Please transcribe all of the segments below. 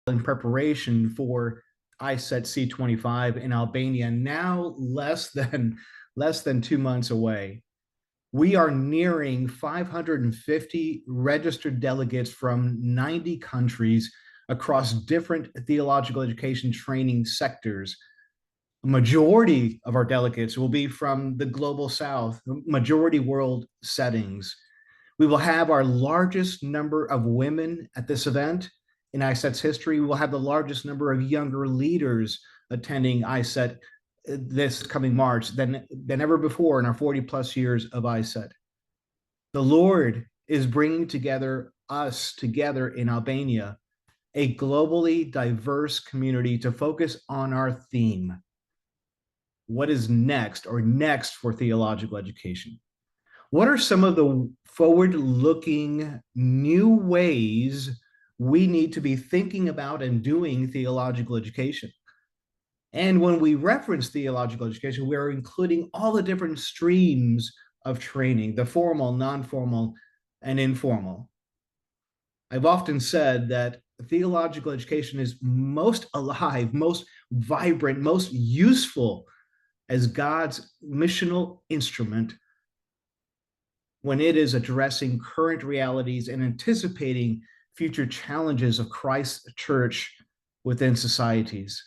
in preparation for ICETE C-25 in Albania, now less than 2 months away. We are nearing 550 registered delegates from 90 countries across different theological education training sectors. A majority of our delegates will be from the global south, majority world settings. We will have our largest number of women at this event in ICETE's history. We will have the largest number of younger leaders attending ICETE this coming March than ever before in our 40 plus years of ICETE. The Lord is bringing us together in Albania, a globally diverse community to focus on our theme. What is next for theological education? What are some of the forward-looking new ways we need to be thinking about and doing theological education? And when we reference theological education, we're including all the different streams of training, the formal, non-formal, and informal. I've often said that theological education is most alive, most vibrant, most useful as God's missional instrument when it is addressing current realities and anticipating future challenges of Christ's church within societies.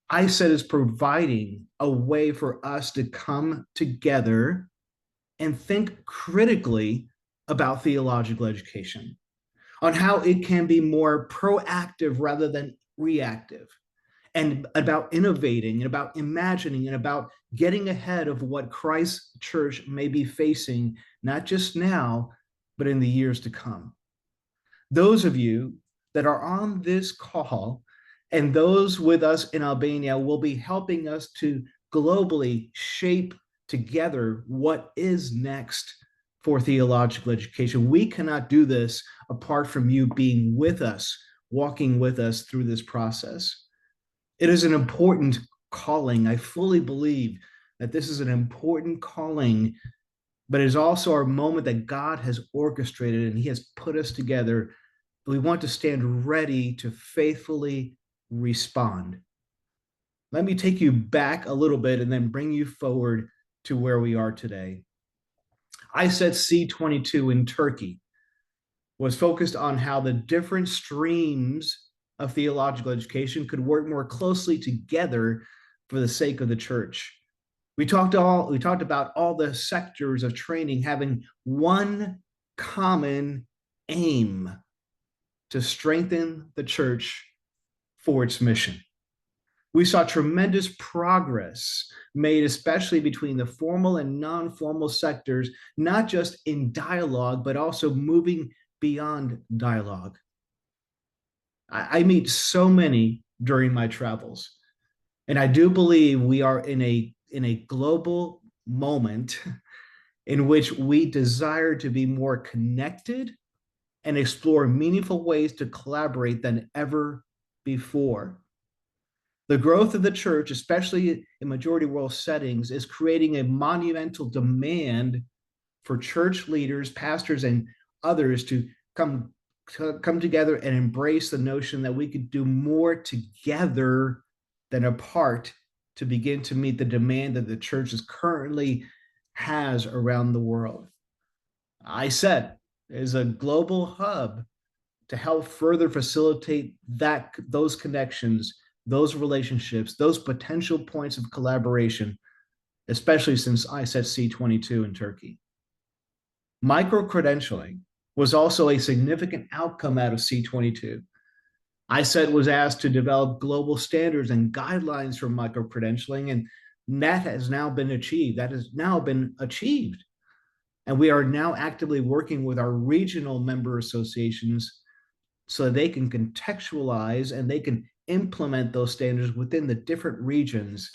ICETE is providing a way for us to come together and think critically about theological education, on how it can be more proactive rather than reactive, and about innovating and about imagining and about getting ahead of what Christ's church may be facing, not just now, but in the years to come. Those of you that are on this call and those with us in Albania will be helping us to globally shape together what is next for theological education. We cannot do this apart from you being with us, walking with us through this process. It is an important calling. I fully believe that this is an important calling, but it is also our moment that God has orchestrated and He has put us together. We want to stand ready to faithfully respond. Let me take you back a little bit and then bring you forward to where we are today. ICETE C-22 in Turkey was focused on how the different streams of theological education could work more closely together for the sake of the church. We talked about all the sectors of training having one common aim: to strengthen the church for its mission. We saw tremendous progress made, especially between the formal and non-formal sectors, not just in dialogue, but also moving beyond dialogue. I meet so many during my travels, and I do believe we are in a global moment in which we desire to be more connected and explore meaningful ways to collaborate than ever before. The growth of the church, especially in majority world settings, is creating a monumental demand for church leaders, pastors, and others to come together and embrace the notion that we could do more together than apart to begin to meet the demand that the church currently has around the world. ICETE is a global hub to help further facilitate those connections, those relationships, those potential points of collaboration, especially since ICETE C-22 in Turkey. Micro-credentialing was also a significant outcome out of C-22. ICETE was asked to develop global standards and guidelines for micro-credentialing, and that has now been achieved. And we are now actively working with our regional member associations so they can contextualize and they can implement those standards within the different regions.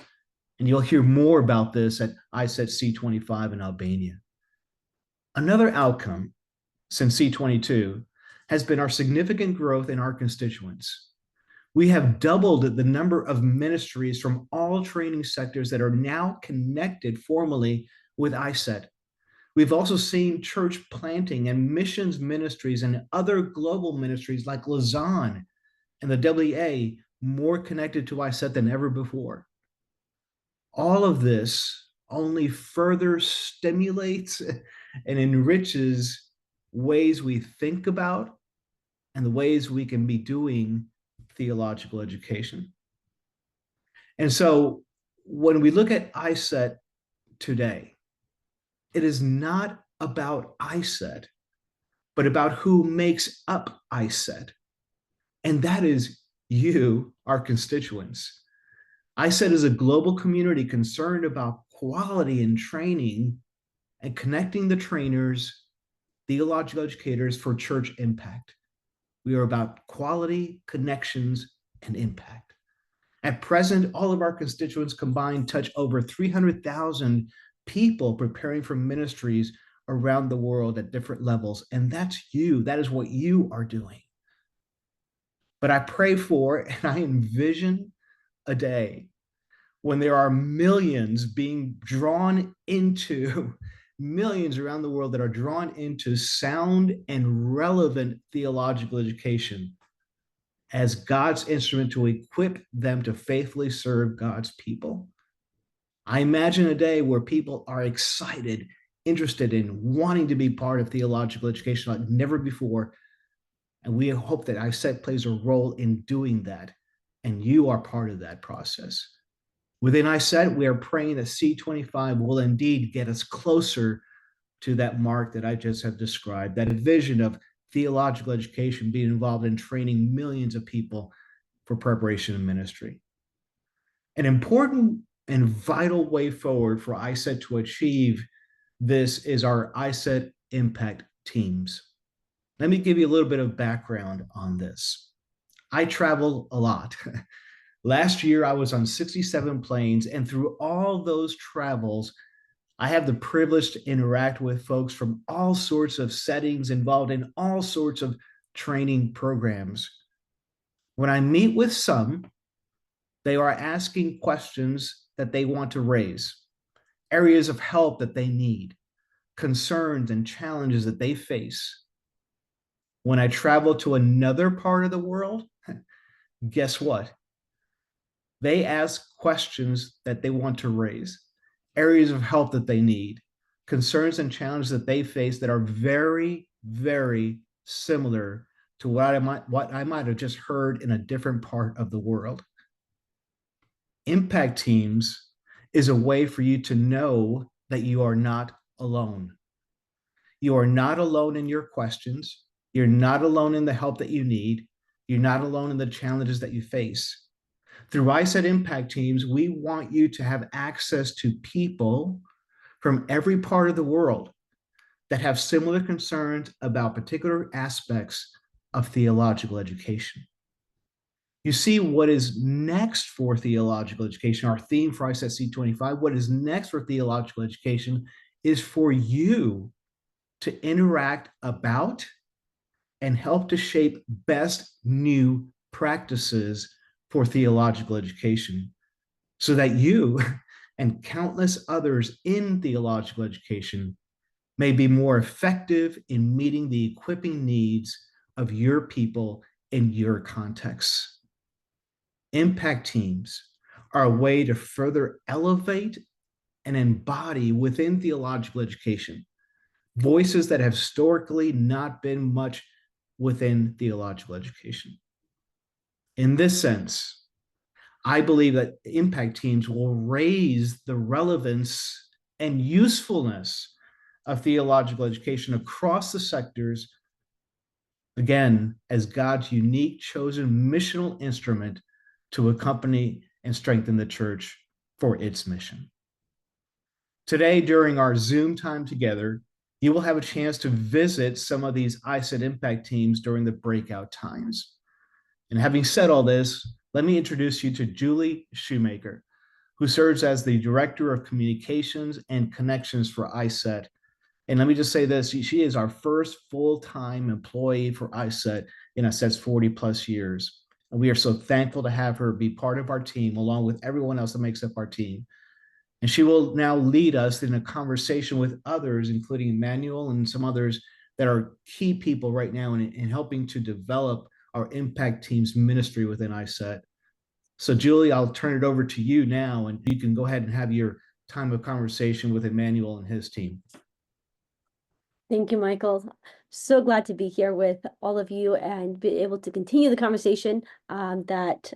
And you'll hear more about this at ICETE C-25 in Albania. Another outcome since C-22 has been our significant growth in our constituents. We have doubled the number of ministries from all training sectors that are now connected formally with ICETE. We've also seen church planting and missions ministries and other global ministries like Lausanne and the WA more connected to ICETE than ever before. All of this only further stimulates and enriches ways we think about and the ways we can be doing theological education. And so when we look at ICETE today, it is not about ICETE, but about who makes up ICETE. And that is you, our constituents. ICETE is a global community concerned about quality in training and connecting the trainers, theological educators for church impact. We are about quality, connections, and impact. At present, all of our constituents combined touch over 300,000 people preparing for ministries around the world at different levels. And that's you. That is what you are doing. But I pray for and I envision a day when there are millions being drawn into, millions around the world that are drawn into sound and relevant theological education as God's instrument to equip them to faithfully serve God's people. I imagine a day where people are excited, interested in wanting to be part of theological education like never before. And we hope that ICETE plays a role in doing that. And you are part of that process. Within ICETE, we are praying that C-25 will indeed get us closer to that mark that I just have described, that vision of theological education being involved in training millions of people for preparation and ministry. An important and vital way forward for ICETE to achieve this is our ICETE impact teams. Let me give you a little bit of background on this. I travel a lot. Last year, I was on 67 planes, and through all those travels, I have the privilege to interact with folks from all sorts of settings involved in all sorts of training programs. When I meet with some, they are asking questions that they want to raise, areas of help that they need, concerns and challenges that they face. When I travel to another part of the world, guess what? They ask questions that they want to raise, areas of help that they need, concerns and challenges that they face that are very, very similar to what I might have just heard in a different part of the world. Impact teams is a way for you to know that you are not alone. You are not alone in your questions. You're not alone in the help that you need. You're not alone in the challenges that you face. Through ICETE impact teams, we want you to have access to people from every part of the world that have similar concerns about particular aspects of theological education. You see, what is next for theological education, our theme for ICETE C-25, what is next for theological education is for you to interact about and help to shape best new practices for theological education so that you and countless others in theological education may be more effective in meeting the equipping needs of your people in your contexts. Impact teams are a way to further elevate and embody within theological education voices that have historically not been much within theological education. In this sense, I believe that impact teams will raise the relevance and usefulness of theological education across the sectors, again, as God's unique chosen missional instrument to accompany and strengthen the church for its mission. Today, during our Zoom time together, you will have a chance to visit some of these ICETE impact teams during the breakout times. And having said all this, let me introduce you to Julie Shoemaker, who serves as the Director of Communications and Connections for ICETE. And let me just say this, she is our first full-time employee for ICETE in ICETE's 40 plus years. And we are so thankful to have her be part of our team, along with everyone else that makes up our team. And she will now lead us in a conversation with others, including Emmanuel and some others that are key people right now in helping to develop our impact teams ministry within ICETE. So, Julie, I'll turn it over to you now, and you can go ahead and have your time of conversation with Emmanuel and his team. Thank you, Michael. So glad to be here with all of you and be able to continue the conversation that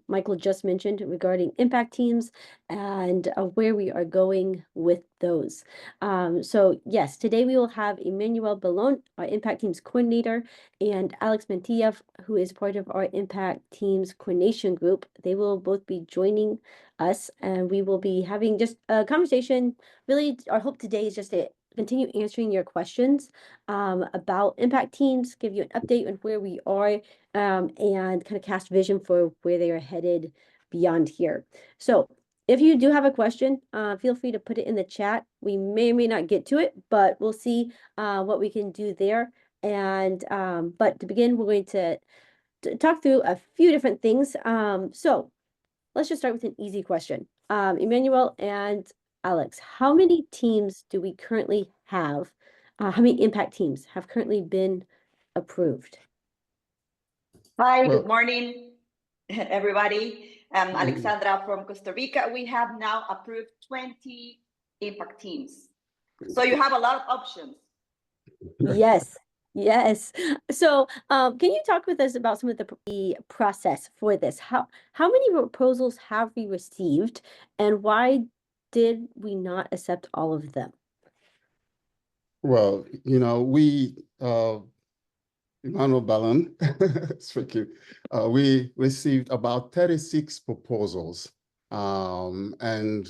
Michael just mentioned regarding impact teams and where we are going with those. So yes, today we will have Emmanuel Ballon, our impact teams coordinator, and Alex Mantilla, who is part of our impact teams coordination group. They will both be joining us, and we will be having just a conversation. Really, our hope today is just to continue answering your questions about impact teams, give you an update on where we are, and kind of cast vision for where they are headed beyond here. So if you do have a question, feel free to put it in the chat. We may or may not get to it, but we'll see what we can do there. And but to begin, we're going to talk through a few different things. So let's just start with an easy question. Emmanuel and Alex, how many teams do we currently have? How many impact teams have currently been approved? Hi, good morning, everybody. I'm Alexandra from Costa Rica. We have now approved 20 impact teams. So you have a lot of options. Yes. Yes. So can you talk with us about some of the process for this? How many proposals have we received, and why did we not accept all of them? Well, we, Emmanuel Ballon, speaking, we received about 36 proposals. And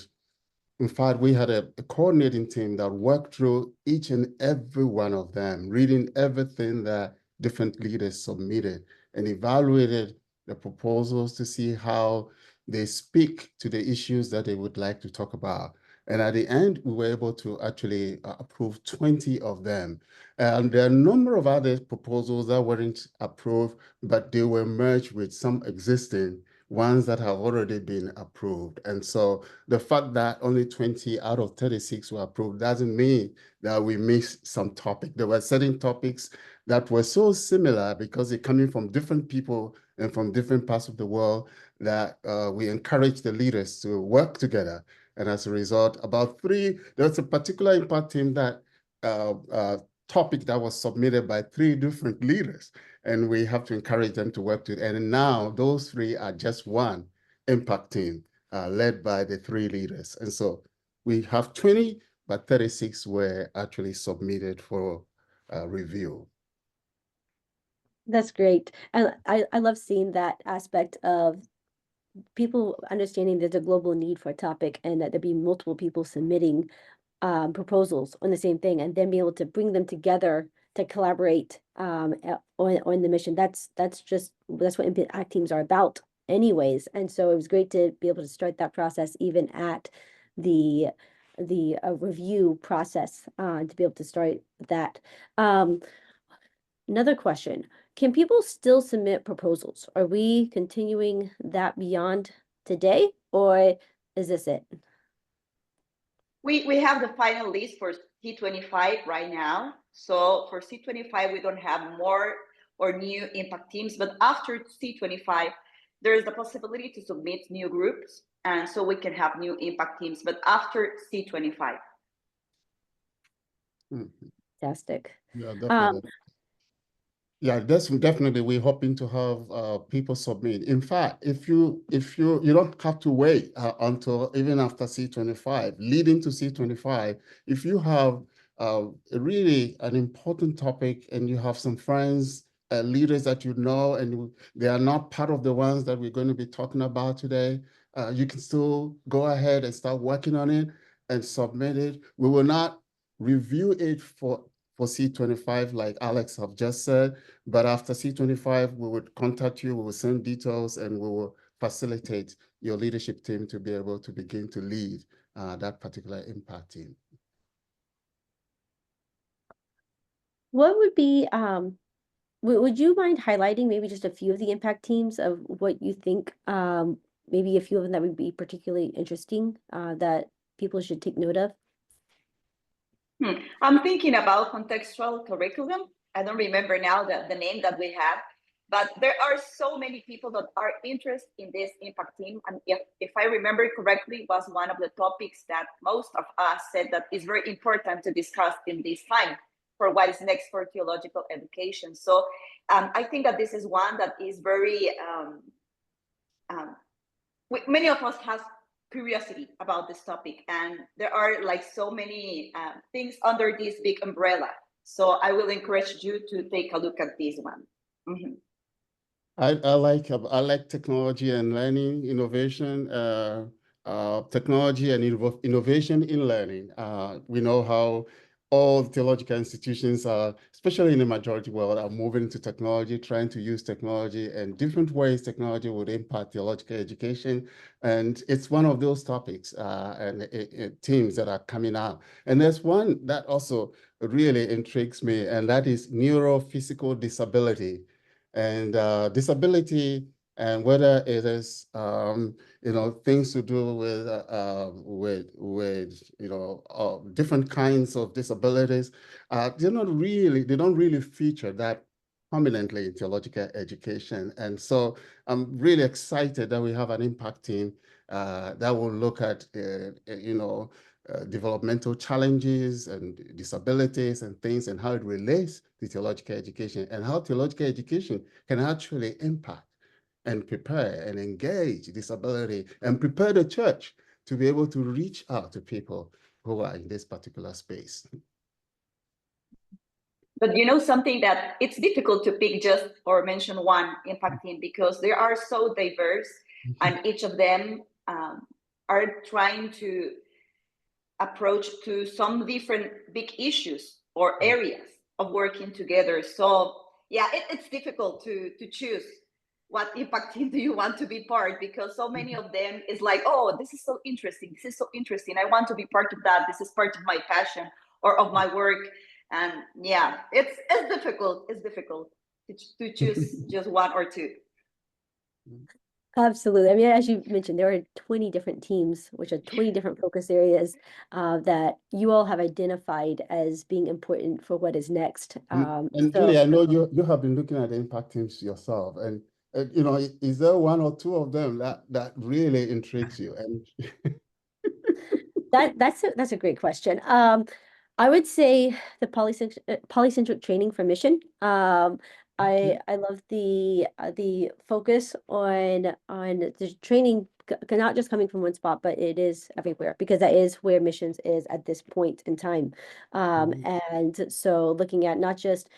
in fact, we had a coordinating team that worked through each and every one of them, reading everything that different leaders submitted and evaluated the proposals to see how they speak to the issues that they would like to talk about. And at the end, we were able to actually approve 20 of them. And there are a number of other proposals that weren't approved, but they were merged with some existing ones that have already been approved. And so the fact that only 20 out of 36 were approved doesn't mean that we missed some topic. There were certain topics that were so similar because they're coming from different people and from different parts of the world that we encourage the leaders to work together. And as a result, there's a particular impact team that topic that was submitted by 3 different leaders. And we have to encourage them to work together. And now those 3 are just one impact team led by the 3 leaders. And so we have 20, but 36 were actually submitted for review. That's great. And I love seeing that aspect of people understanding there's a global need for a topic and that there be multiple people submitting proposals on the same thing, and then be able to bring them together to collaborate on the mission. That's what impact teams are about anyways. And so it was great to be able to start that process even at the review process to be able to start that. Another question, can people still submit proposals? Are we continuing that beyond today, or is this it? We have the final list for C-25 right now. So for C-25, we don't have more or new impact teams, but after C-25, there is the possibility to submit new groups, and so we can have new impact teams, but after C-25. Fantastic. Yeah, definitely. Yeah, definitely. We're hoping to have people submit. In fact, if you don't have to wait until even after C-25, leading to C-25, if you have really an important topic and you have some friends, leaders that you know, and they are not part of the ones that we're going to be talking about today, you can still go ahead and start working on it and submit it. We will not review it for C-25, like Alex have just said, but after C-25, we would contact you, we will send details, and we will facilitate your leadership team to be able to begin to lead that particular impact team. What would be, would you mind highlighting maybe just a few of the impact teams of what you think, maybe a few of them that would be particularly interesting that people should take note of? I'm thinking about contextual curriculum. I don't remember now the name that we have, But there are so many people that are interested in this impact team. And if I remember correctly, it was one of the topics that most of us said that is very important to discuss in this time for what is next for theological education. So I think that this is one that is very, many of us have curiosity about this topic. And there are like so many things under this big umbrella. So I will encourage you to take a look at this one. Mm-hmm. I like technology and learning, innovation, technology and innovation in learning. We know how all theological institutions are, especially in the majority world, are moving into technology, trying to use technology and different ways technology would impact theological education. And it's one of those topics and themes that are coming out. And there's one that also really intrigues me, and that is neurophysical disability. And disability, and whether it is things to do with different kinds of disabilities, they don't really feature that prominently in theological education. And so I'm really excited that we have an impact team that will look at developmental challenges and disabilities and things, and how it relates to theological education, and how theological education can actually impact and prepare and engage disability and prepare the church to be able to reach out to people who are in this particular space. But you know something, that it's difficult to pick just or mention one impact team, because they are so diverse and each of them are trying to approach to some different big issues or areas of working together. So yeah, it's difficult to choose what impact team do you want to be part, because so many of them is like, oh, this is so interesting, this is so interesting, I want to be part of that, this is part of my passion or of my work. And yeah, it's difficult to choose just one or two. Absolutely. I mean, as you mentioned, there are 20 different teams, which are 20 different focus areas that you all have identified as being important for what is next. And So Julie, I know you have been looking at the impact teams yourself, and is there one or two of them that really intrigues you? And that's a great question. I would say the polycentric training for mission. I love the focus on the training, not just coming from one spot, but it is everywhere, because that is where missions is at this point in time. And so looking at not just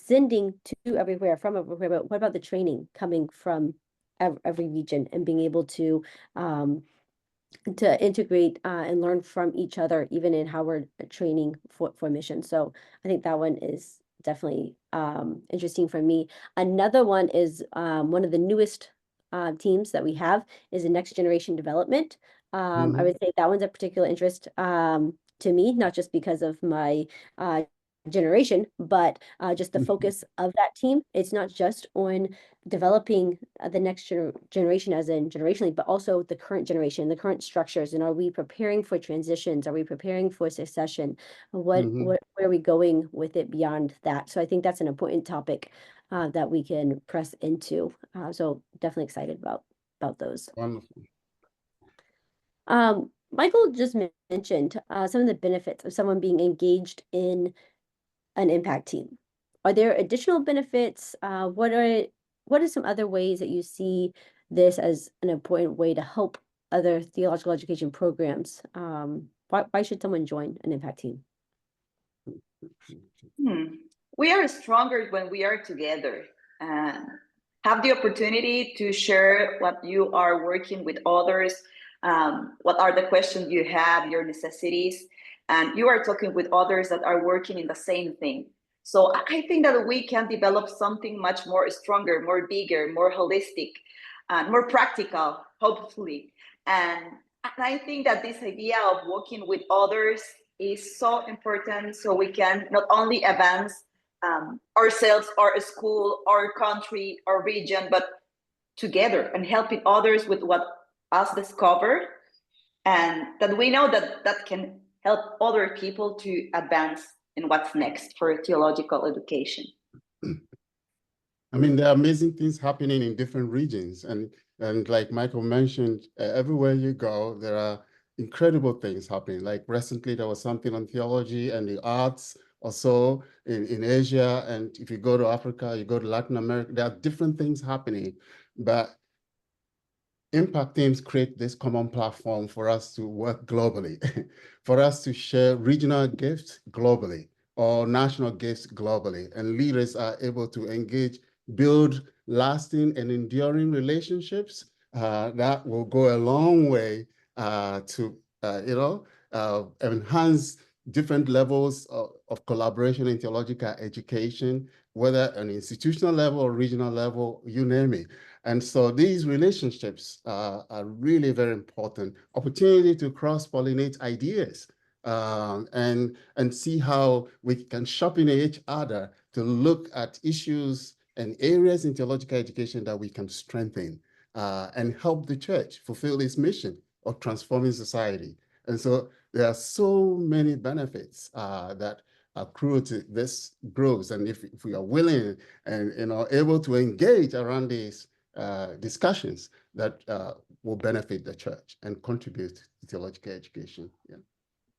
sending to everywhere, from everywhere, but what about the training coming from every region, and being able to integrate and learn from each other, even in how we're training for mission. So I think that one is definitely interesting for me. Another one is one of the newest teams that we have is the next generation development. I would say that one's a particular interest to me, not just because of my generation, but just the focus of that team. It's not just on developing the next generation as in generationally, but also the current generation, the current structures. And are we preparing for transitions? Are we preparing for succession? Where are we going with it beyond that? So I think that's an important topic that we can press into. So definitely excited about those. Wonderful. Michael just mentioned some of the benefits of someone being engaged in an impact team. Are there additional benefits? What are some other ways that you see this as an important way to help other theological education programs? Why should someone join an impact team? We are stronger when we are together. Have the opportunity to share what you are working with others, what are the questions you have, your necessities, and you are talking with others that are working in the same thing. So I think that we can develop something much more stronger, more bigger, more holistic, more practical, hopefully. And I think that this idea of working with others is so important, so we can not only advance ourselves, our school, our country, our region, but together, and helping others with what us discover, and that we know that can help other people to advance in what's next for theological education. I mean, there are amazing things happening in different regions. And like Michael mentioned, everywhere you go, there are incredible things happening. Like recently, there was something on theology and the arts also in Asia. And if you go to Africa, you go to Latin America, there are different things happening. But impact teams create this common platform for us to work globally, for us to share regional gifts globally or national gifts globally. And leaders are able to engage, build lasting and enduring relationships that will go a long way to, enhance different levels of collaboration in theological education, whether on institutional level or regional level, you name it. And so these relationships are really very important. Opportunity to cross-pollinate ideas and see how we can sharpen each other to look at issues and areas in theological education that we can strengthen and help the church fulfill its mission of transforming society. And so there are so many benefits that accrue to this growth. And if we are willing and able to engage around these discussions that will benefit the church and contribute to theological education. Yeah.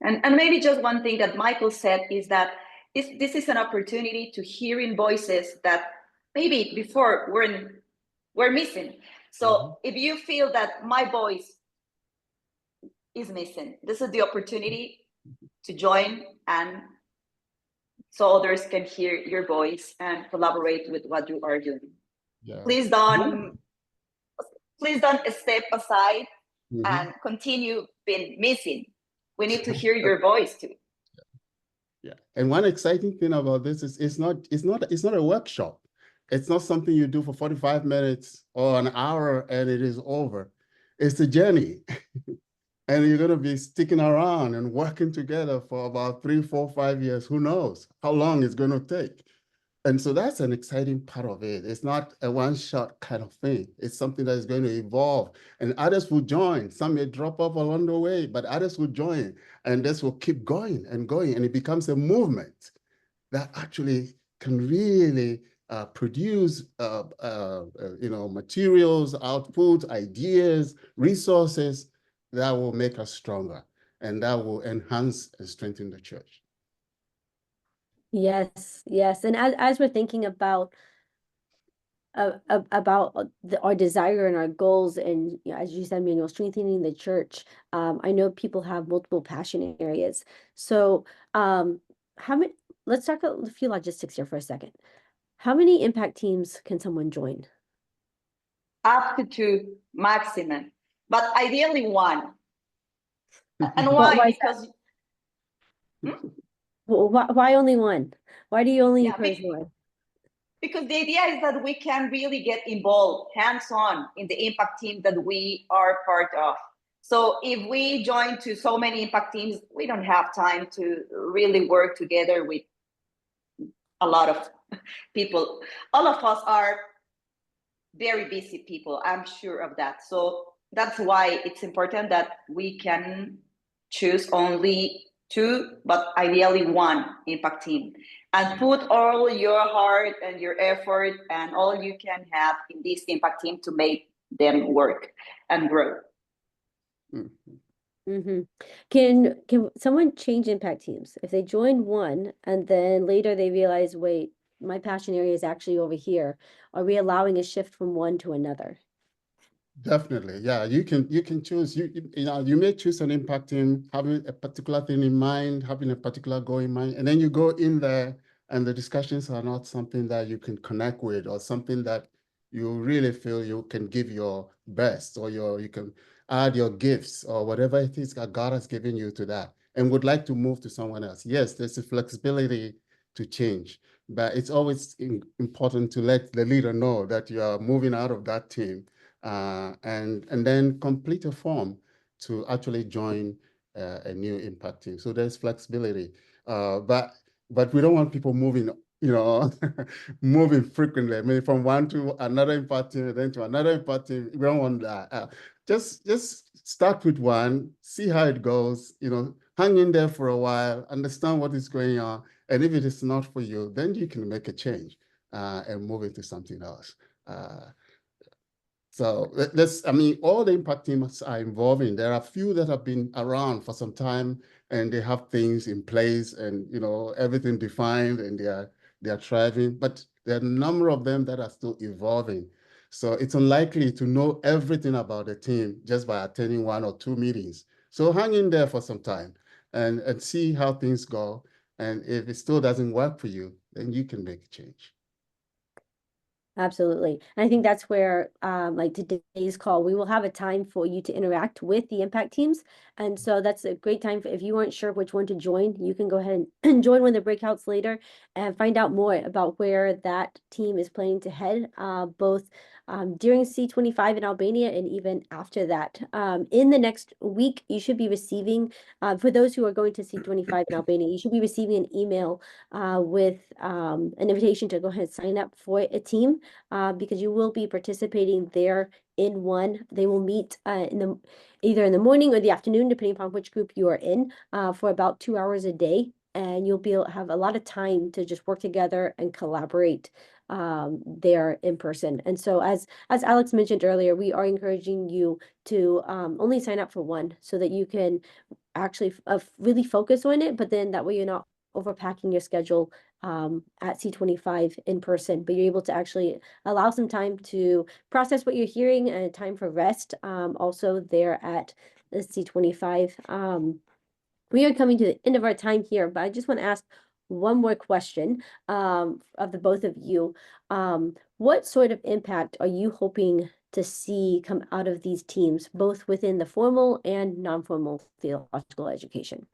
And maybe just one thing that Michael said is that this is an opportunity to hearing voices that maybe before we're missing. So if you feel that my voice is missing, this is the opportunity to join, and so others can hear your voice and collaborate with what you are doing. Yeah. Please don't step aside and continue being missing. We need to hear your voice too. Yeah. And one exciting thing about this is it's not a workshop. It's not something you do for 45 minutes or an hour and it is over. It's a journey. And you're going to be sticking around and working together for about 3, 4, 5 years. Who knows how long it's going to take? And so that's an exciting part of it. It's not a one-shot kind of thing. It's something that is going to evolve, and others will join. Some may drop off along the way, but others will join, and this will keep going and going, and it becomes a movement that actually can really produce materials, output, ideas, resources that will make us stronger and that will enhance and strengthen the church. Yes, yes. And as we're thinking about our desire and our goals, and as you said, Manuel, strengthening the church, I know people have multiple passion areas. So let's talk a few logistics here for a second. How many impact teams can someone join? Up to 2 maximum, but ideally 1. And why? Because why only 1? Why do you only encourage 1? Because the idea is that we can really get involved hands-on in the impact team that we are part of. So if we join to so many impact teams, we don't have time to really work together with a lot of people. All of us are very busy people, I'm sure of that. So that's why it's important that we can choose only 2, but ideally 1 impact team, and put all your heart and your effort and all you can have in this impact team to make them work and grow. Can someone change impact teams if they join one and then later they realize, wait, my passion area is actually over here? Are we allowing a shift from one to another? Definitely, yeah. You can choose. You may choose an impact team, having a particular thing in mind, having a particular goal in mind, and then you go in there, and the discussions are not something that you can connect with, or something that you really feel you can give your best, or you can add your gifts, or whatever it is that God has given you to that, and would like to move to someone else. Yes, there's a flexibility to change, but it's always important to let the leader know that you are moving out of that team. And then complete a form to actually join a new impact team. So there's flexibility, but we don't want people moving, moving frequently. I mean, from one to another impact team, then to another impact team. We don't want that. Just start with one, see how it goes. Hang in there for a while, understand what is going on, and if it is not for you, then you can make a change. and move into something else. So I mean, all the impact teams are involving. There are a few that have been around for some time and they have things in place and, you know, everything defined and they are thriving, but there are a number of them that are still evolving. So it's unlikely to know everything about the team just by attending 1 or 2 meetings. So hang in there for some time and see how things go. And if it still doesn't work for you, then you can make a change. Absolutely. And I think that's where, like today's call, we will have a time for you to interact with the impact teams. And so that's a great time for, if you weren't sure which one to join, you can go ahead and join one of the breakouts later and find out more about where that team is planning to head, both during C-25 in Albania and even after that. In the next week, you should be receiving, for those who are going to C-25 in Albania, you should be receiving an email with an invitation to go ahead and sign up for a team. Because you will be participating there in one. They will meet either in the morning or the afternoon, depending upon which group you are in, for about 2 hours a day. And you'll be able to have a lot of time to just work together and collaborate there in person. And so as Alex mentioned earlier, we are encouraging you to only sign up for one so that you can actually really focus on it, but then that way you're not overpacking your schedule at C-25 in person, but you're able to actually allow some time to process what you're hearing and time for rest also there at the C-25. We are coming to the end of our time here, but I just want to ask one more question of the both of you. What sort of impact are you hoping to see come out of these teams, both within the formal and non-formal theological education?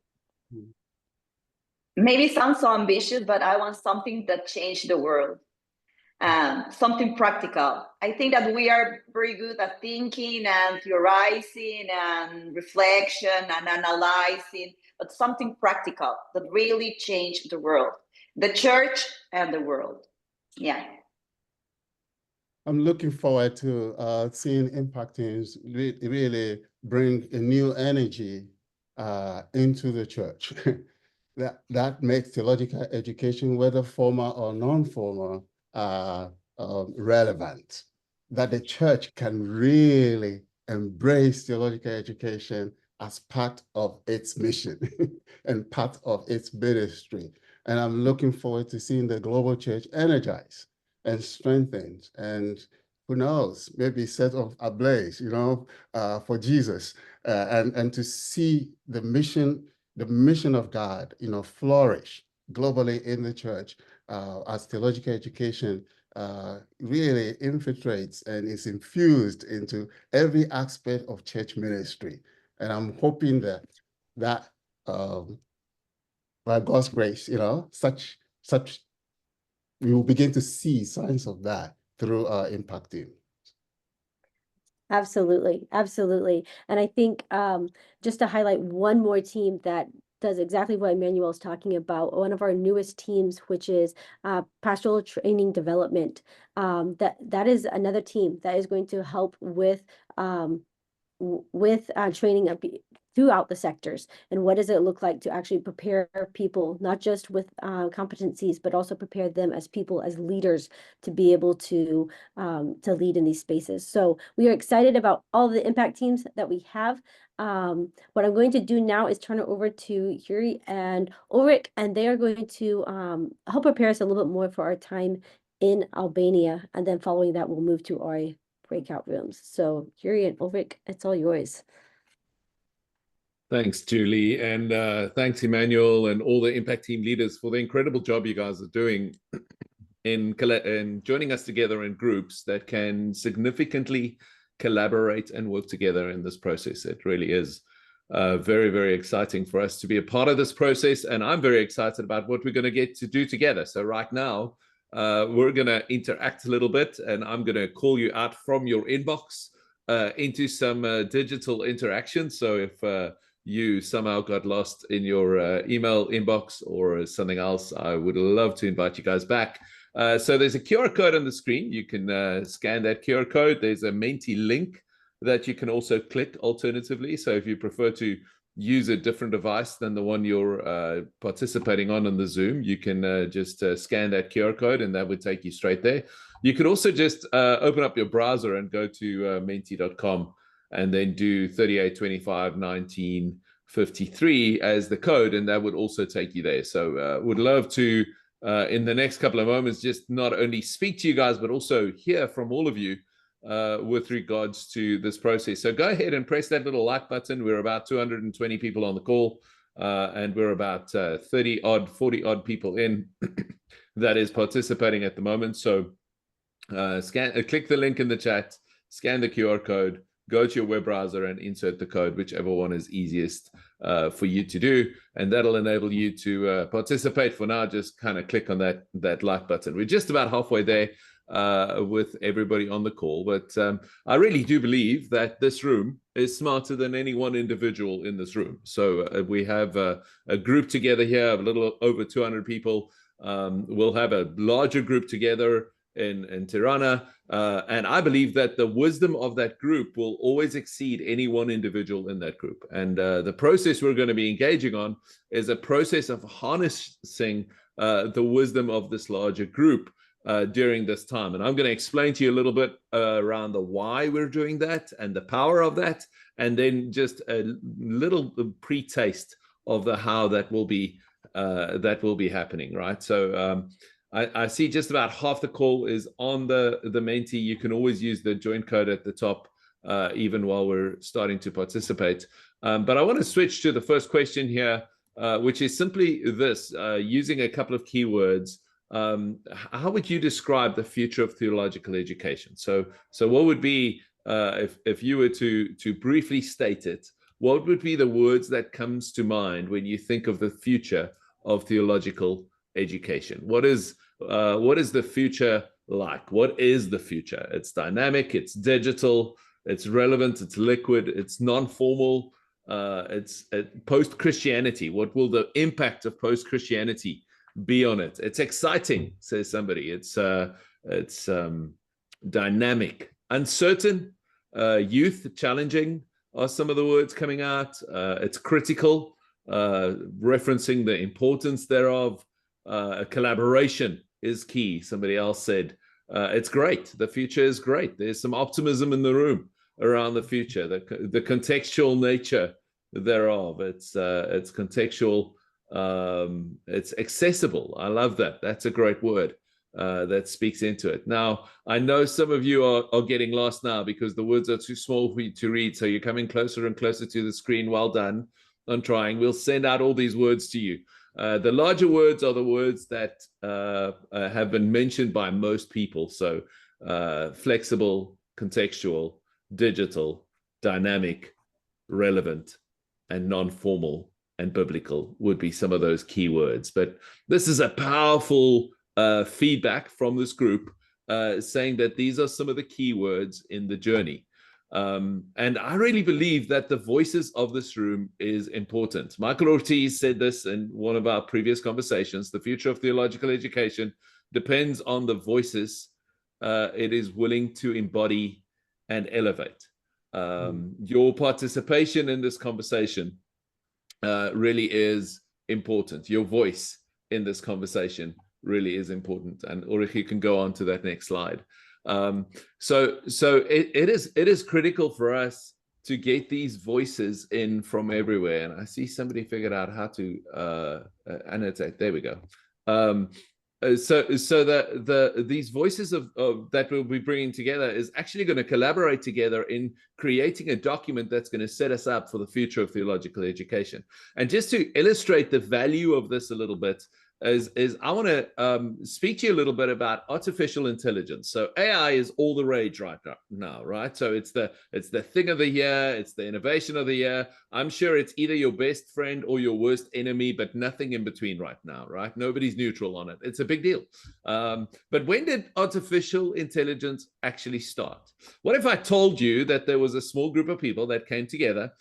Maybe sounds so ambitious, but I want something that changed the world. Something practical. I think that we are very good at thinking and theorizing and reflection and analyzing, but something practical that really changed the world, the church and the world. Yeah. I'm looking forward to seeing impact teams really bring a new energy into the church. that makes theological education, whether formal or non-formal, relevant. That the church can really embrace theological education as part of its mission and part of its ministry. And I'm looking forward to seeing the global church energized and strengthened, and who knows, maybe set off ablaze, you know, for Jesus, and to see the mission of God, you know, flourish globally in the church as theological education really infiltrates and is infused into every aspect of church ministry. And I'm hoping that by God's grace, you know, such we will begin to see signs of that through our impact team. Absolutely, absolutely. And I think just to highlight one more team that does exactly what Emmanuel is talking about, one of our newest teams, which is pastoral training development. That is another team that is going to help with training of throughout the sectors, and what does it look like to actually prepare people, not just with competencies, but also prepare them as people, as leaders, to be able to lead in these spaces. So we are excited about all the impact teams that we have. What I'm going to do now is turn it over to Yuri and Ulrich, and they are going to help prepare us a little bit more for our time in Albania, and then following that, we'll move to our breakout rooms. So Yuri and Ulrich, it's all yours. Thanks, Julie, and thanks, Emmanuel, and all the impact team leaders for the incredible job you guys are doing in joining us together in groups that can significantly collaborate and work together in this process. It really is very, very exciting for us to be a part of this process, and I'm very excited about what we're going to get to do together. So right now, we're going to interact a little bit, and I'm going to call you out from your inbox into some digital interaction. So if you somehow got lost in your email inbox or something else, I would love to invite you guys back. So there's a QR code on the screen. You can scan that QR code. There's a Menti link that you can also click alternatively. So if you prefer to use a different device than the one you're participating on the Zoom, you can just scan that QR code and that would take you straight there. You could also just open up your browser and go to menti.com and then do 38251953 as the code, and that would also take you there. So would love to, in the next couple of moments, just not only speak to you guys, but also hear from all of you with regards to this process. So go ahead and press that little like button. We're about 220 people on the call, and we're about 40 odd people in that is participating at the moment. So click the link in the chat, scan the QR code, go to your web browser and insert the code, whichever one is easiest for you to do, and that'll enable you to participate. For now, just kind of click on that like button. We're just about halfway there with everybody on the call, but I really do believe that this room is smarter than any one individual in this room. So we have a group together here of a little over 200 people. We'll have a larger group together in Tirana, and I believe that the wisdom of that group will always exceed any one individual in that group. And the process we're going to be engaging on is a process of harnessing the wisdom of this larger group during this time. And I'm going to explain to you a little bit around the why we're doing that and the power of that, and then just a little pre-taste of the how that will be happening, right? So I see just about half the call is on the Menti. You can always use the join code at the top, even while we're starting to participate. But I want to switch to the first question here, which is simply this, using a couple of keywords. How would you describe the future of theological education? So what would be, if you were to briefly state it, what would be the words that comes to mind when you think of the future of theological education? What is the future like? What is the future? It's dynamic, it's digital, it's relevant, it's liquid, it's non-formal, it's post-Christianity. What will the impact of post-Christianity be on it? It's exciting, says somebody. It's dynamic, uncertain, youth, challenging are some of the words coming out. It's critical, referencing the importance thereof. Collaboration is key, somebody else said. It's great. The future is great. There's some optimism in the room around the future, the contextual nature thereof. It's contextual. It's accessible. I love that. That's a great word that speaks into it. Now, I know some of you are getting lost now because the words are too small for you to read. So you're coming closer and closer to the screen. Well done on trying. We'll send out all these words to you. The larger words are the words that have been mentioned by most people. So flexible, contextual, digital, dynamic, relevant, and non-formal and biblical would be some of those key words. But this is a powerful feedback from this group saying that these are some of the key words in the journey. And I really believe that the voices of this room is important. Michael Ortiz said this in one of our previous conversations. The future of theological education depends on the voices it is willing to embody and elevate. Your participation in this conversation really is important. Your voice in this conversation really is important. And Ulrich, you can go on to that next slide. So it is critical for us to get these voices in from everywhere. And I see somebody figured out how to annotate. There we go. So these voices of that we'll be bringing together is actually going to collaborate together in creating a document that's going to set us up for the future of theological education. And just to illustrate the value of this a little bit, is I want to speak to you a little bit about artificial intelligence. So AI is all the rage right now, right? So it's the thing of the year, it's the innovation of the year. I'm sure it's either your best friend or your worst enemy, but nothing in between right now, right? Nobody's neutral on it. It's a big deal. But when did artificial intelligence actually start? What if I told you that there was a small group of people that came together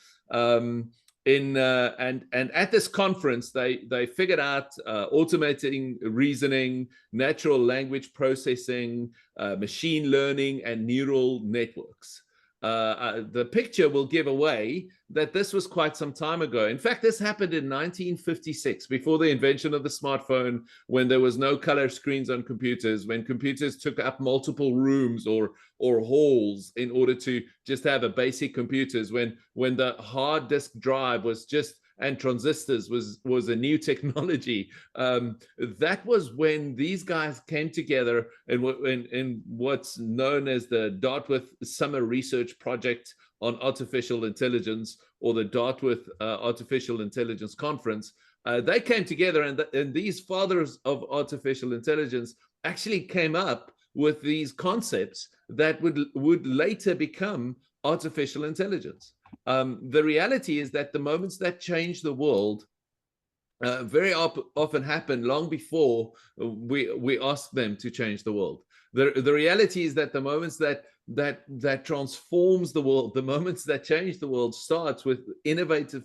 and at this conference, they figured out automating reasoning, natural language processing, machine learning, and neural networks. the picture will give away that this was quite some time ago. In fact, this happened in 1956, before the invention of the smartphone, when there was no color screens on computers, when computers took up multiple rooms or halls in order to just have a basic computers, when the hard disk drive was just, and transistors was a new technology. That was when these guys came together in what's known as the Dartmouth Summer Research Project on Artificial Intelligence, or the Dartmouth Artificial Intelligence Conference. They came together, and these fathers of artificial intelligence actually came up with these concepts that would later become artificial intelligence. The reality is that the moments that change the world very often happen long before we ask them to change the world. The reality is that the moments that transforms the world, the moments that change the world, starts with innovative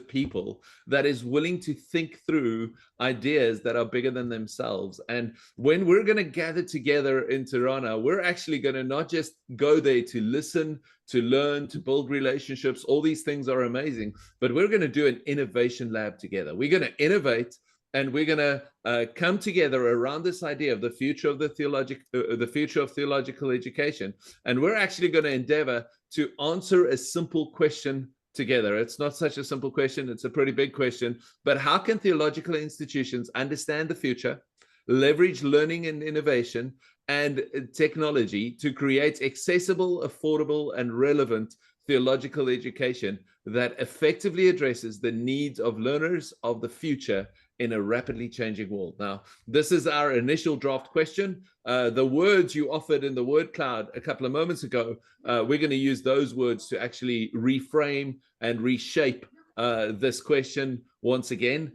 people that is willing to think through ideas that are bigger than themselves. And when we're going to gather together in Tirana, we're actually going to not just go there to listen, to learn, to build relationships. All these things are amazing, but we're going to do an innovation lab together. We're going to innovate, and we're going to come together around this idea of the future of the future of theological education. And we're actually going to endeavor to answer a simple question together. It's not such a simple question, it's a pretty big question, but how can theological institutions understand the future, leverage learning and innovation and technology to create accessible, affordable, and relevant theological education that effectively addresses the needs of learners of the future in a rapidly changing world? Now, this is our initial draft question. The words you offered in the word cloud a couple of moments ago, we're going to use those words to actually reframe and reshape this question once again,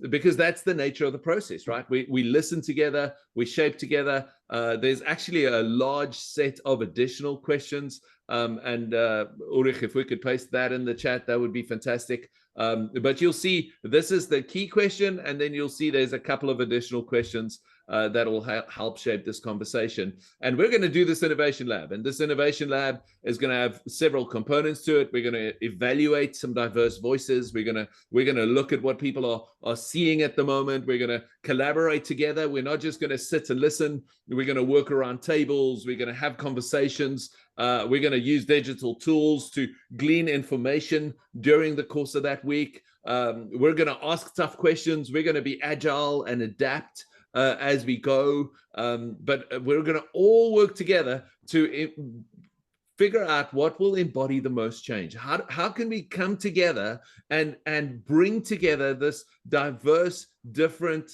because that's the nature of the process, right? We listen together, we shape together. There's actually a large set of additional questions. And Ulrich, if we could paste that in the chat, that would be fantastic. But you'll see this is the key question, and then you'll see there's a couple of additional questions that will help shape this conversation. And we're going to do this innovation lab, and this innovation lab is going to have several components to it. We're going to evaluate some diverse voices. We're going to look at what people are seeing at the moment. We're going to collaborate together. We're not just going to sit and listen. We're going to work around tables. We're going to have conversations. We're going to use digital tools to glean information during the course of that week. We're going to ask tough questions. We're going to be agile and adapt as we go. But we're going to all work together to figure out what will embody the most change. How can we come together and bring together this diverse, different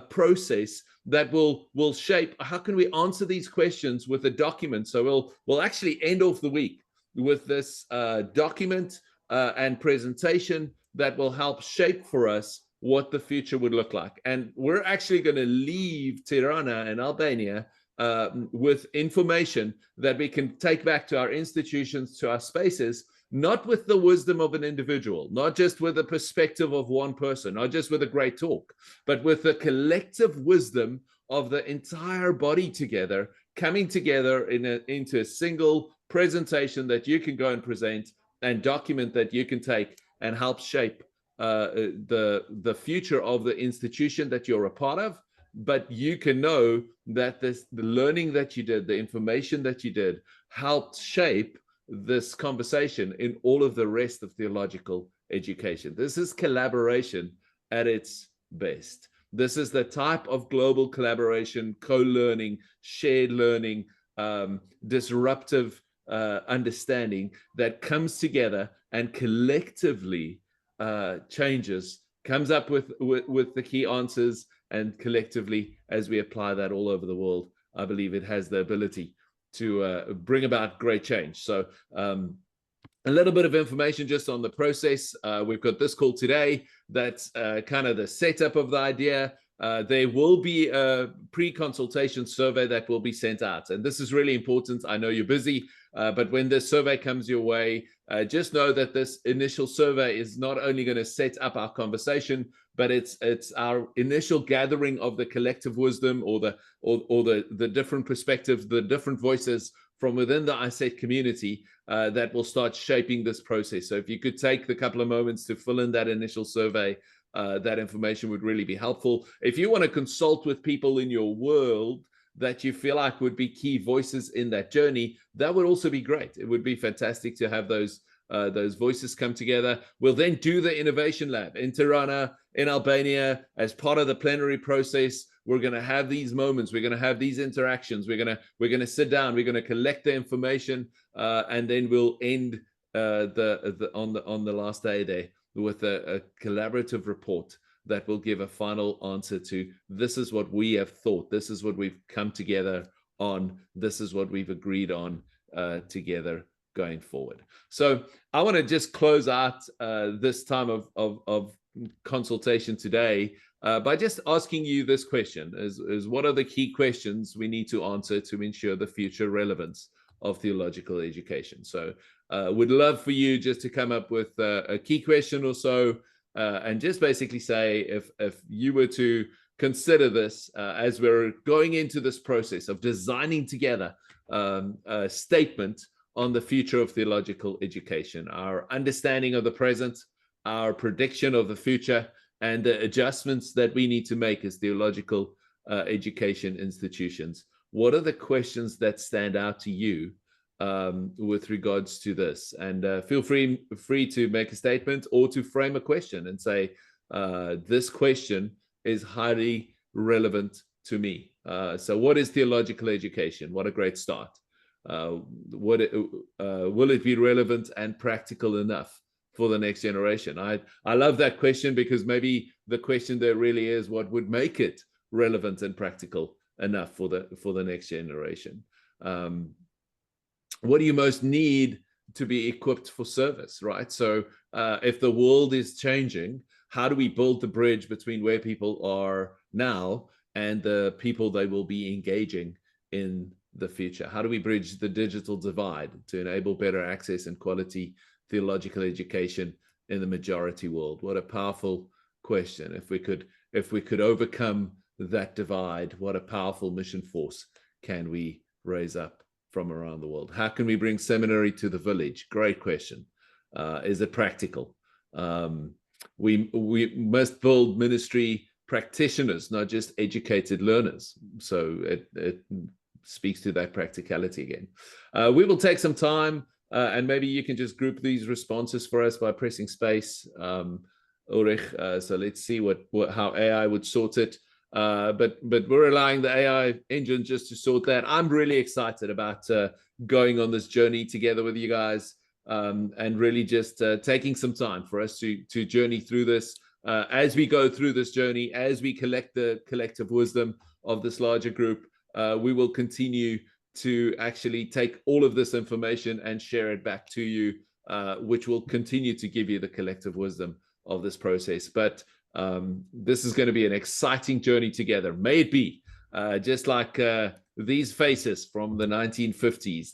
process that will shape? How can we answer these questions with a document? So we'll actually end off the week with this document and presentation that will help shape for us what the future would look like. And we're actually going to leave Tirana and Albania with information that we can take back to our institutions, to our spaces, not with the wisdom of an individual, not just with the perspective of one person, not just with a great talk, but with the collective wisdom of the entire body together, coming together into a single presentation that you can go and present, and document that you can take and help shape the future of the institution that you're a part of. But you can know that the learning that you did, the information that you did, helped shape this conversation in all of the rest of theological education. This is collaboration at its best. This is the type of global collaboration, co-learning, shared learning, disruptive understanding that comes together and collectively changes, comes up with the key answers, and collectively, as we apply that all over the world, I believe it has the ability to bring about great change. So a little bit of information just on the process. We've got this call today. That's kind of the setup of the idea. There will be a pre-consultation survey that will be sent out. And this is really important. I know you're busy, but when this survey comes your way, just know that this initial survey is not only going to set up our conversation, but it's our initial gathering of the collective wisdom or the different perspectives, the different voices from within the ICETE community that will start shaping this process. So if you could take the couple of moments to fill in that initial survey, that information would really be helpful. If you want to consult with people in your world that you feel like would be key voices in that journey, that would also be great. It would be fantastic to have those voices come together. We'll then do the innovation lab in Tirana, in Albania, as part of the plenary process. We're going to have these moments. We're going to have these interactions. We're going to sit down. We're going to collect the information, and then we'll end on the last day there with a collaborative report that will give a final answer to, this is what we have thought, this is what we've come together on, this is what we've agreed on together going forward. So I want to just close out this time of consultation today by just asking you this question, is what are the key questions we need to answer to ensure the future relevance of theological education? So would love for you just to come up with a key question or so, and just basically say, if you were to consider this as we're going into this process of designing together a statement on the future of theological education, our understanding of the present, our prediction of the future, and the adjustments that we need to make as theological education institutions, what are the questions that stand out to you with regards to this? And feel free to make a statement or to frame a question and say, this question is highly relevant to me. So what is theological education? What a great start. Will it be relevant and practical enough for the next generation? I love that question, because maybe the question there really is, what would make it relevant and practical enough for the next generation? What do you most need to be equipped for service, right? So if the world is changing, how do we build the bridge between where people are now and the people they will be engaging in the future? How do we bridge the digital divide to enable better access and quality theological education in the majority world? What a powerful question. If we could overcome that divide, what a powerful mission force can we raise up from around the world? How can we bring seminary to the village? Great question. Is it practical? We must build ministry practitioners, not just educated learners. So it speaks to that practicality again. We will take some time, and maybe you can just group these responses for us by pressing space, Ulrich. So let's see how AI would sort it. But we're allowing the AI engine just to sort that. I'm really excited about going on this journey together with you guys, and really just taking some time for us to journey through this. As we go through this journey, as we collect the collective wisdom of this larger group, we will continue to actually take all of this information and share it back to you, which will continue to give you the collective wisdom of this process. But this is going to be an exciting journey together. May it be just like these faces from the 1950s,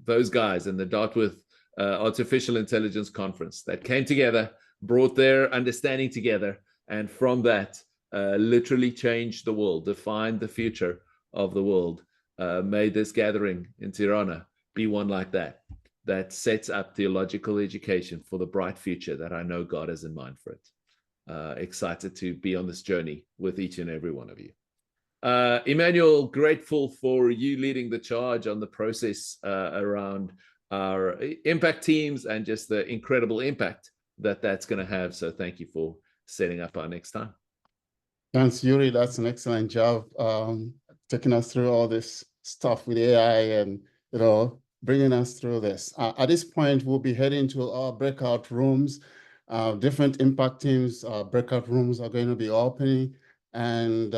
those guys in the Dartmouth Artificial Intelligence Conference that came together, brought their understanding together, and from that literally changed the world, defined the future of the world. May this gathering in Tirana be one like that sets up theological education for the bright future that I know God has in mind for it. Excited to be on this journey with each and every one of you. Emmanuel, grateful for you leading the charge on the process around our impact teams and just the incredible impact that's going to have. So thank you for setting up our next time. Thanks, Yuri. That's an excellent job taking us through all this stuff with AI and, bringing us through this. At this point, we'll be heading to our breakout rooms. Different impact teams, breakout rooms are going to be opening, and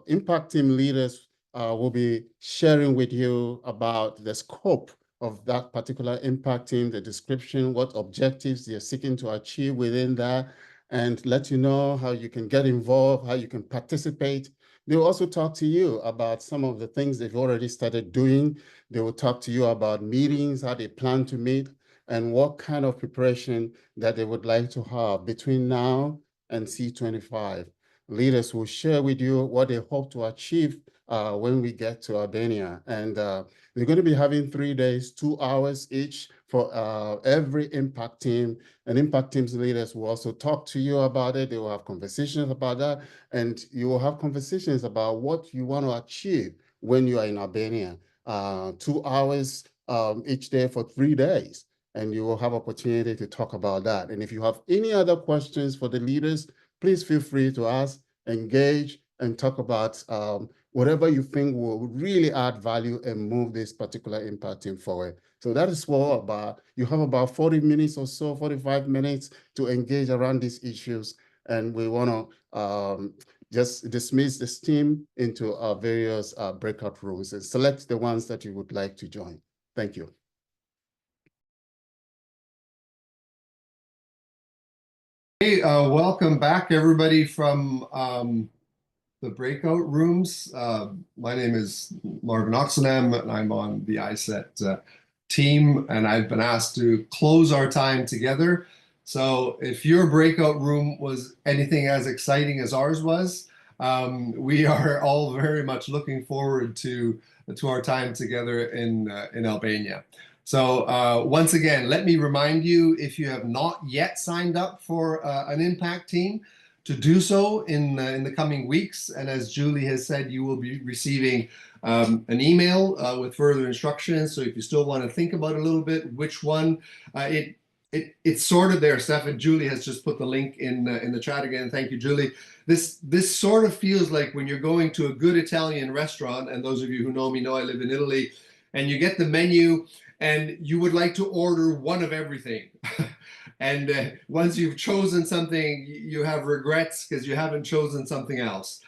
impact team leaders will be sharing with you about the scope of that particular impact team, the description, what objectives they're seeking to achieve within that, and let you know how you can get involved, how you can participate. They'll also talk to you about some of the things they've already started doing. They will talk to you about meetings, how they plan to meet, and what kind of preparation that they would like to have between now and C-25. Leaders will share with you what they hope to achieve when we get to Albania. And we're going to be having 3 days, 2 hours each for every impact team. And impact teams leaders will also talk to you about it. They will have conversations about that. And you will have conversations about what you want to achieve when you are in Albania. 2 hours each day for 3 days. And you will have opportunity to talk about that. And if you have any other questions for the leaders, please feel free to ask, engage, and talk about whatever you think will really add value and move this particular impact team forward. So that is what about, you have about 40 minutes or so, 45 minutes to engage around these issues. And we want to just dismiss this team into our various breakout rooms and select the ones that you would like to join. Thank you. Hey, welcome back, everybody, from the breakout rooms. My name is Marvin Oxenham, and I'm on the ICETE team, and I've been asked to close our time together. So if your breakout room was anything as exciting as ours was, we are all very much looking forward to our time together in Albania. So once again, let me remind you, if you have not yet signed up for an impact team, to do so in the coming weeks. And as Julie has said, you will be receiving an email with further instructions. So if you still want to think about a little bit which one, it's sort of there. Steph, Julie has just put the link in the chat again. Thank you, Julie. This sort of feels like when you're going to a good Italian restaurant, and those of you who know me know I live in Italy, and you get the menu and you would like to order one of everything. And once you've chosen something, you have regrets because you haven't chosen something else.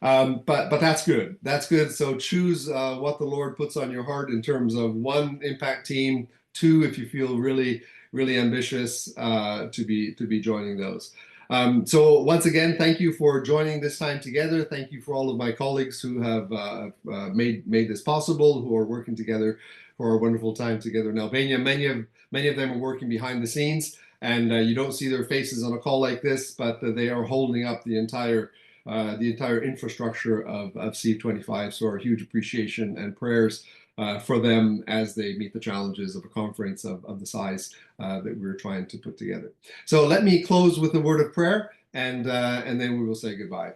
But that's good. That's good. So choose what the Lord puts on your heart in terms of 1, impact team, 2, if you feel really, really ambitious to be joining those. So once again, thank you for joining this time together. Thank you for all of my colleagues who have made this possible, who are working together for a wonderful time together in Albania. Many of them are working behind the scenes, and you don't see their faces on a call like this, but they are holding up the entire infrastructure of C-25. So a huge appreciation and prayers for them as they meet the challenges of a conference of the size that we're trying to put together. So let me close with a word of prayer, and then we will say goodbye.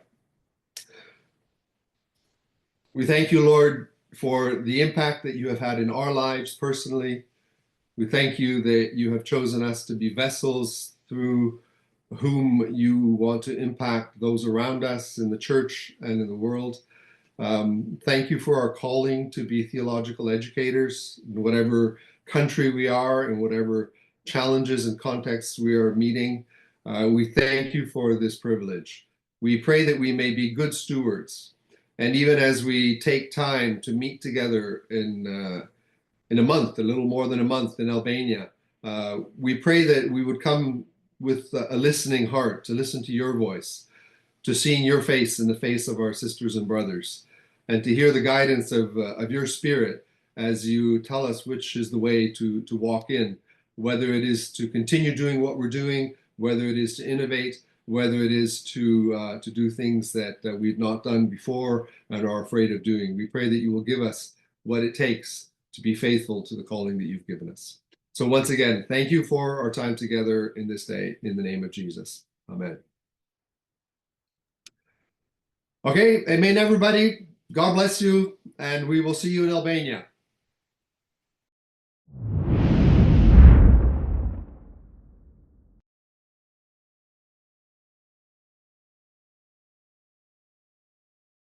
We thank you, Lord, for the impact that you have had in our lives personally. We thank you that you have chosen us to be vessels through whom you want to impact those around us in the church and in the world. Thank you for our calling to be theological educators in whatever country we are, in whatever challenges and contexts we are meeting. We thank you for this privilege. We pray that we may be good stewards. And even as we take time to meet together in a month, a little more than a month in Albania, we pray that we would come with a listening heart, to listen to your voice, to seeing your face in the face of our sisters and brothers, and to hear the guidance of your Spirit as you tell us which is the way to walk in, whether it is to continue doing what we're doing, whether it is to innovate, whether it is to do things that we've not done before and are afraid of doing. We pray that you will give us what it takes to be faithful to the calling that you've given us. So once again, thank you for our time together in this day, in the name of Jesus. Amen. Okay, amen, everybody. God bless you, and we will see you in Albania.